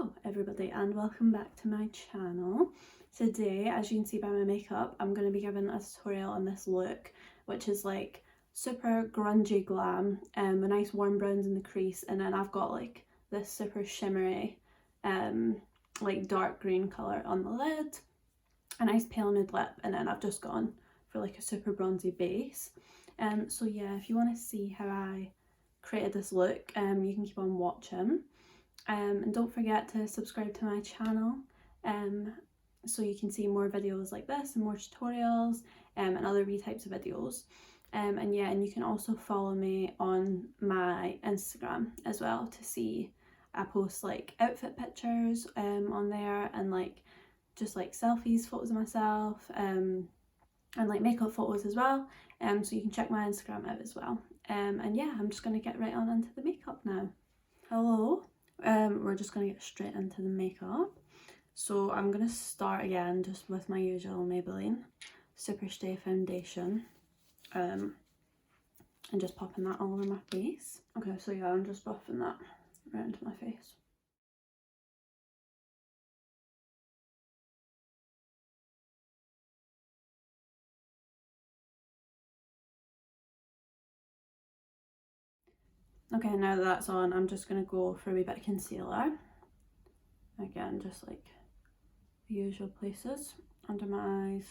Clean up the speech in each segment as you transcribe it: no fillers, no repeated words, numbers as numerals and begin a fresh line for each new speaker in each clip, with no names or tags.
Hello everybody and welcome back to my channel. Today, as you can see by my makeup, I'm going to be giving a tutorial on this look, which is like super grungy glam, with nice warm browns in the crease, and then I've got like this super shimmery like dark green colour on the lid, a nice pale nude lip, and then I've just gone for like a super bronzy base. So yeah, if you want to see how I created this look, you can keep on watching. And don't forget to subscribe to my channel so you can see more videos like this and more tutorials and other wee types of videos. And yeah, and you can also follow me on my Instagram as well to see. I post like outfit pictures on there, and like just like selfies, photos of myself, and like makeup photos as well. So you can check my Instagram out as well. And yeah, I'm just going to get right on into the makeup now. Hello. We're just going to get straight into the makeup. So I'm going to start again just with my usual Maybelline Superstay foundation, and just popping that all over my face. Okay, so yeah, I'm just buffing that right into my face. Okay, now that that's on, I'm just going to go for a wee bit of concealer. Again, just like the usual places under my eyes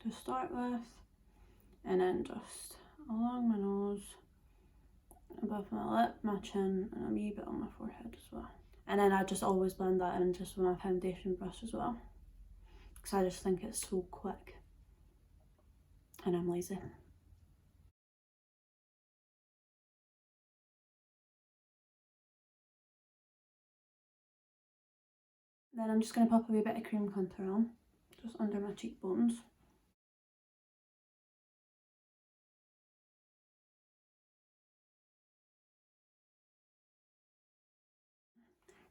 to start with, and then just along my nose, above my lip, my chin, and a wee bit on my forehead as well. And then I just always blend that in just with my foundation brush as well, because I just think it's so quick and I'm lazy. Then I'm just going to pop a wee bit of cream contour on, just under my cheekbones.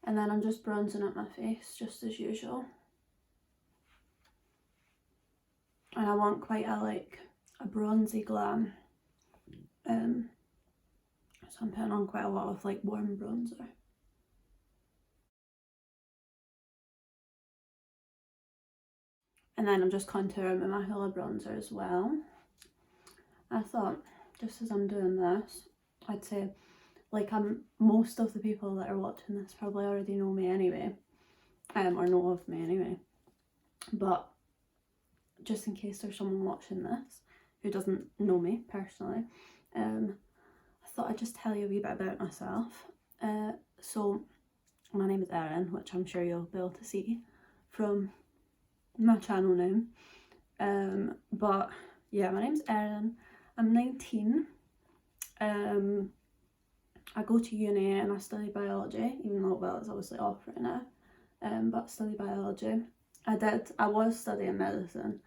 And then I'm just bronzing up my face, just as usual. And I want quite a bronzy glam. So I'm putting on quite a lot of like warm bronzer. And then I'm just contouring with my Hoola bronzer as well. I thought, just as I'm doing this, I'd say, like, most of the people that are watching this probably already know me anyway, or know of me anyway. But just in case there's someone watching this who doesn't know me personally, I thought I'd just tell you a wee bit about myself. So my name is Erin, which I'm sure you'll be able to see from my channel name. But yeah, my name's Erin. I'm 19. I go to uni and I study biology, even though, well, it's obviously off right now. But I study biology. I was studying medicine,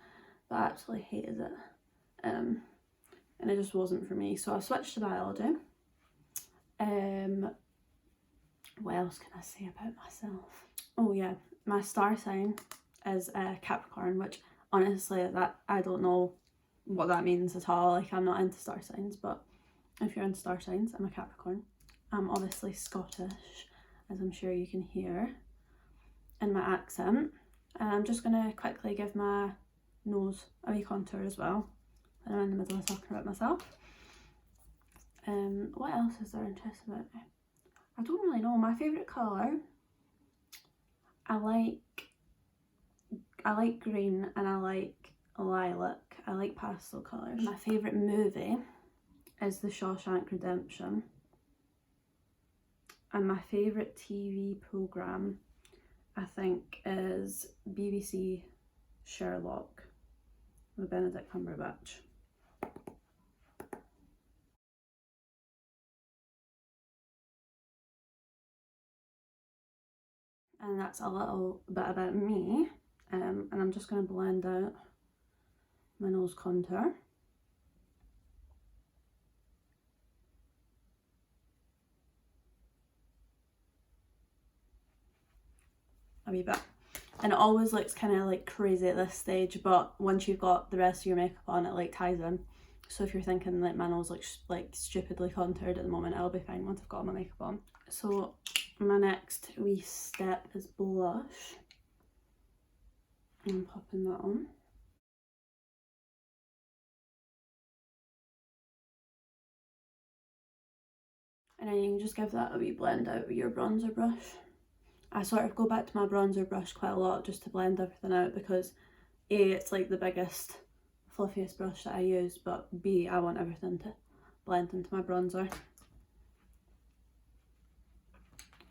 but I absolutely hated it. And it just wasn't for me, so I switched to biology. What else can I say about myself? Oh yeah, my star sign is Capricorn, which honestly, that I don't know what that means at all. Like, I'm not into star signs, but if you're into star signs, I'm a Capricorn. I'm obviously Scottish, as I'm sure you can hear in my accent. And I'm just going to quickly give my nose a wee contour as well. And I'm in the middle of talking about myself. What else is there interesting about me? I don't really know. My favourite colour, I like green and I like lilac. I like pastel colours. My favourite movie is The Shawshank Redemption. And my favourite TV programme, I think, is BBC Sherlock with Benedict Cumberbatch. And that's a little bit about me. And I'm just going to blend out my nose contour. A wee bit. And it always looks kind of like crazy at this stage, but once you've got the rest of your makeup on, it like ties in. So if you're thinking like my nose looks like stupidly contoured at the moment, it'll be fine once I've got my makeup on. So My next wee step is blush. I'm popping that on. And then you can just give that a wee blend out with your bronzer brush. I sort of go back to my bronzer brush quite a lot just to blend everything out because A, it's like the biggest, fluffiest brush that I use, but B, I want everything to blend into my bronzer.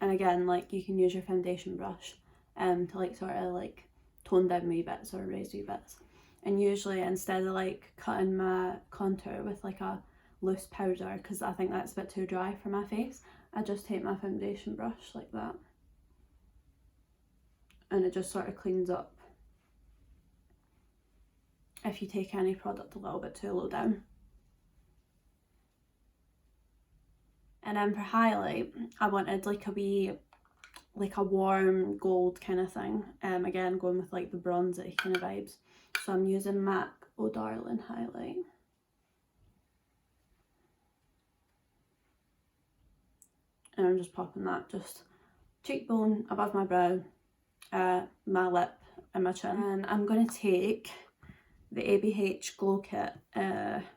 And again, like, you can use your foundation brush to like sort of like tone down wee bits or raise wee bits. And usually instead of like cutting my contour with like a loose powder, because I think that's a bit too dry for my face, I just take my foundation brush like that. And it just sort of cleans up if you take any product a little bit too low down. And then for highlight, I wanted like a wee, like a warm gold kind of thing. Again, going with like the bronzy kind of vibes. So I'm using MAC Oh Darling highlight. And I'm just popping that just cheekbone, above my brow, my lip and my chin. And I'm going to take the ABH Glow Kit,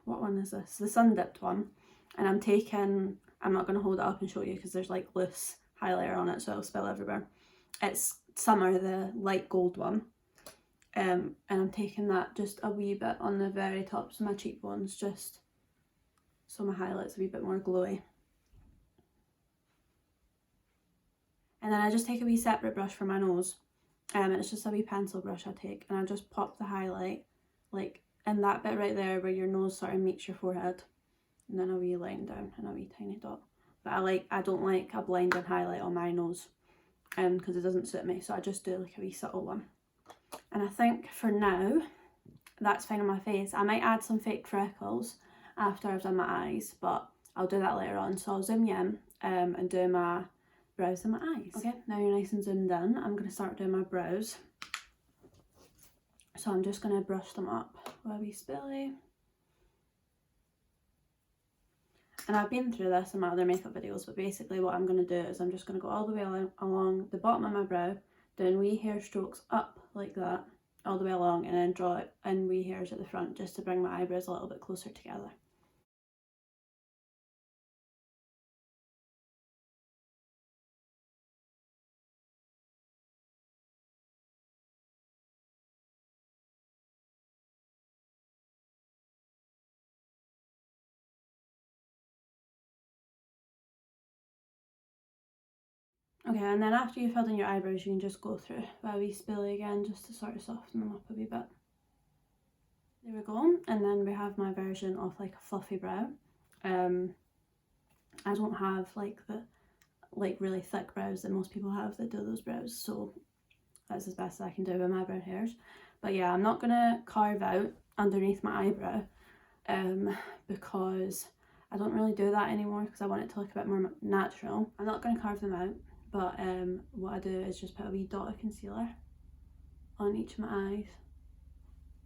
what one is this? The Sun Dipped one. And I'm taking, I'm not going to hold it up and show you because there's like loose highlighter on it, so it'll spill everywhere. It's Summer, the light gold one. And I'm taking that just a wee bit on the very tops of my cheekbones, just so my highlight's a wee bit more glowy. And then I just take a wee separate brush for my nose, and it's just a wee pencil brush I take, and I just pop the highlight like in that bit right there where your nose sort of meets your forehead, and then a wee line down and a wee tiny dot. But I don't like a blinding highlight on my nose because it doesn't suit me, so I just do like a wee subtle one. And I think for now that's fine on my face. I might add some fake freckles after I've done my eyes, but I'll do that later on. So I'll zoom you in and do my brows and my eyes. Okay, now you're nice and zoomed in, I'm going to start doing my brows. So I'm just going to brush them up with a wee spilly. And I've been through this in my other makeup videos, but basically what I'm going to do is I'm just going to go all the way along the bottom of my brow, doing wee hair strokes up like that, all the way along, and then draw it in wee hairs at the front just to bring my eyebrows a little bit closer together. Okay, and then after you've filled in your eyebrows, you can just go through with a wee spilly again just to sort of soften them up a wee bit. There we go, and then we have my version of like a fluffy brow. I don't have like the really thick brows that most people have that do those brows, so that's as best as I can do with my brow hairs. But yeah, I'm not gonna carve out underneath my eyebrow because I don't really do that anymore because I want it to look a bit more natural. I'm not gonna carve them out, but what I do is just put a wee dot of concealer on each of my eyes,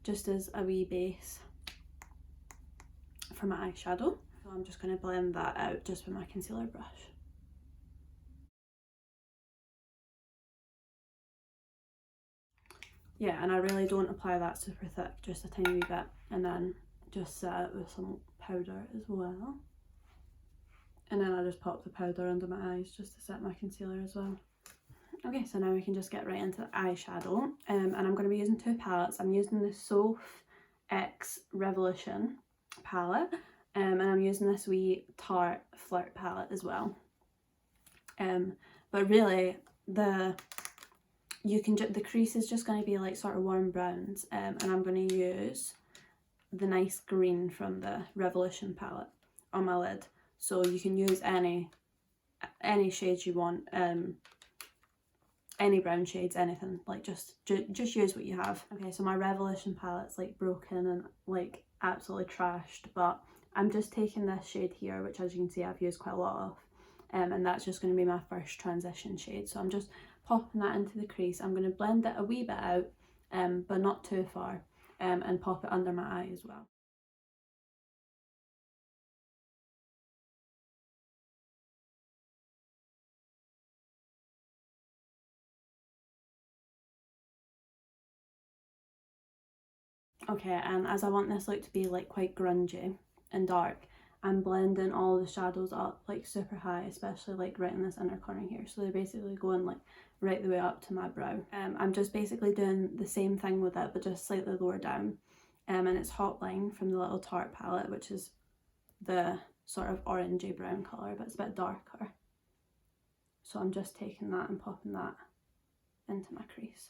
just as a wee base for my eyeshadow. So I'm just going to blend that out just with my concealer brush. Yeah, and I really don't apply that super thick, just a tiny wee bit, and then just set it with some powder as well. And then I just pop the powder under my eyes just to set my concealer as well. Okay, so now we can just get right into the eyeshadow, and I'm going to be using two palettes. I'm using the Soph X Revolution palette, and I'm using this wee Tarte Flirt palette as well. But really, the crease is just going to be like sort of warm browns, and I'm going to use the nice green from the Revolution palette on my lid. So you can use any shades you want, any brown shades, anything, like just use what you have. Okay, so my Revolution palette's like broken and like absolutely trashed, but I'm just taking this shade here, which as you can see I've used quite a lot of, and that's just going to be my first transition shade. So I'm just popping that into the crease. I'm going to blend it a wee bit out, but not too far, and pop it under my eye as well. Okay, and as I want this look to be like quite grungy and dark, I'm blending all the shadows up like super high, especially like right in this inner corner here. So they're basically going like right the way up to my brow. I'm just basically doing the same thing with it, but just slightly lower down. And it's Hotline from the little Tarte palette, which is the sort of orangey brown colour, but it's a bit darker. So I'm just taking that and popping that into my crease.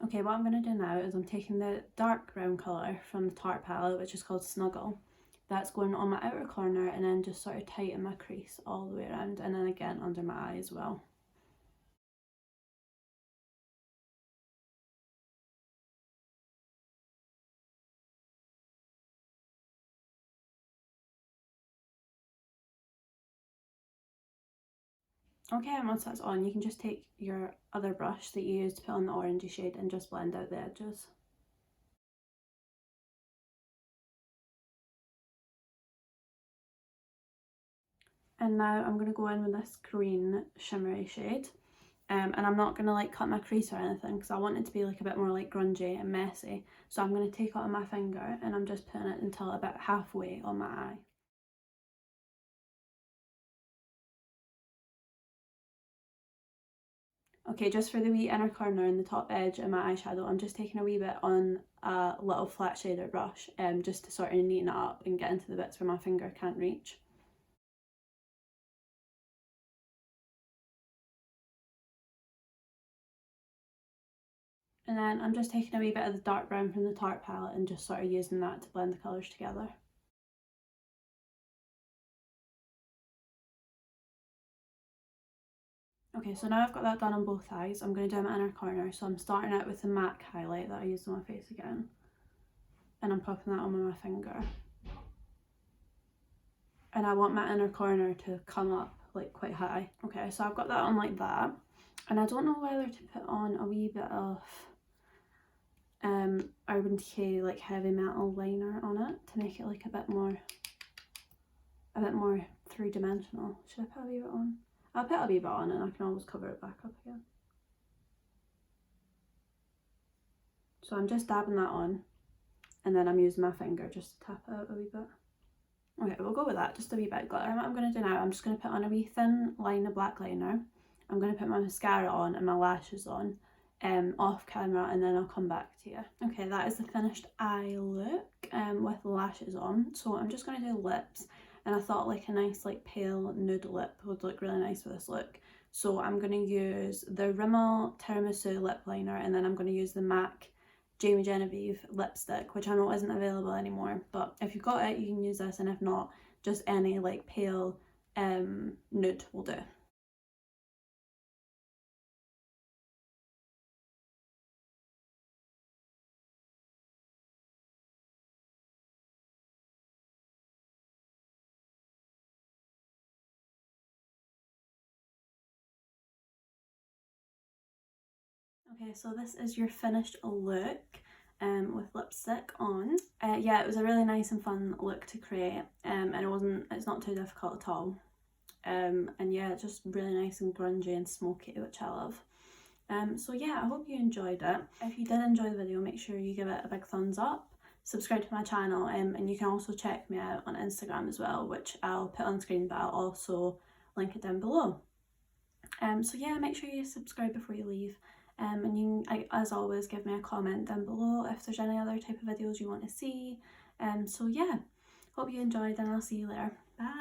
Okay, what I'm going to do now is I'm taking the dark brown colour from the Tarte palette, which is called Snuggle. That's going on my outer corner and then just sort of tighten my crease all the way around, and then again under my eye as well. Okay, and once that's on, you can just take your other brush that you used to put on the orangey shade and just blend out the edges. And now I'm going to go in with this green shimmery shade. And I'm not going to like cut my crease or anything because I want it to be like a bit more like grungy and messy. So I'm going to take it on my finger and I'm just putting it until about halfway on my eye. Okay, just for the wee inner corner and the top edge of my eyeshadow, I'm just taking a wee bit on a little flat shader brush just to sort of neaten it up and get into the bits where my finger can't reach. And then I'm just taking a wee bit of the dark brown from the Tarte palette and just sort of using that to blend the colours together. Okay, so now I've got that done on both eyes, I'm going to do my inner corner. So I'm starting out with the MAC highlight that I used on my face again. And I'm popping that on with my finger. And I want my inner corner to come up like quite high. Okay, so I've got that on like that. And I don't know whether to put on a wee bit of Urban Decay like heavy metal liner on it to make it like a bit more three-dimensional. Should I put a wee bit on? I'll put a wee bit on and I can always cover it back up again. So I'm just dabbing that on and then I'm using my finger just to tap it out a wee bit. Okay, we'll go with that, just a wee bit of glitter. And what I'm going to do now, I'm just going to put on a wee thin line of black liner. I'm going to put my mascara on and my lashes on off camera and then I'll come back to you. Okay, that is the finished eye look with lashes on. So I'm just going to do lips, and I thought like a nice like pale nude lip would look really nice with this look. So I'm going to use the Rimmel Tiramisu Lip Liner and then I'm going to use the MAC Genevieve lipstick, which I know isn't available anymore, but if you've got it you can use this, and if not, just any like pale nude will do. Okay, so this is your finished look with lipstick on. Yeah, it was a really nice and fun look to create, and it's not too difficult at all. And yeah, it's just really nice and grungy and smoky, which I love. So yeah, I hope you enjoyed it. If you did enjoy the video, make sure you give it a big thumbs up, subscribe to my channel, and you can also check me out on Instagram as well, which I'll put on screen, but I'll also link it down below. So yeah, make sure you subscribe before you leave. And you can, as always, give me a comment down below if there's any other type of videos you want to see. So yeah, hope you enjoyed and I'll see you later. Bye!